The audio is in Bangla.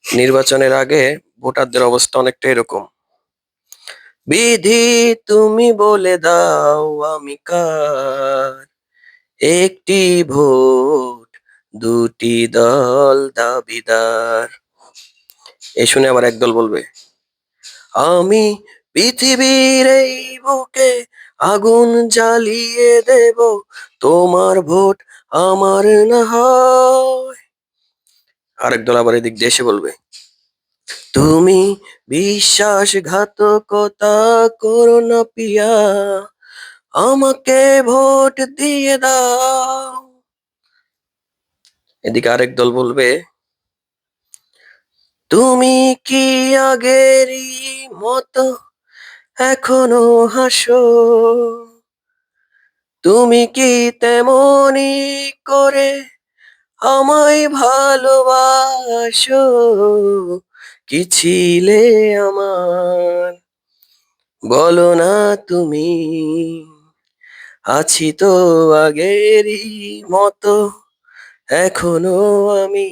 নির্বাচনের আগে ভোটারদের অবস্থা অনেকটা এরকম। বিধি তুমি বলে দাও আমি কার, একটি ভোট দুটি দল দাবিদার। এ শুনে আবার একদল বলবে, আমি পৃথিবীর এই বুকে আগুন জ্বালিয়ে দেব, তোমার ভোট আমার না হয়। আরেক দল আবার এদিক দিয়ে এসে বলবে, তুমি বিশ্বাসঘাতকতা করো না পিয়া, আমাকে ভোট দিয়ে দাও। এদিকে আরেক দল বলবে, তুমি কি আগেরই মতো এখনো হাসো, তুমি কি তেমনি করে আমায় ভালোবাসো, কি ছিলে আমার বলো না তুমি, আছি তো আগেরই মতো এখনো আমি।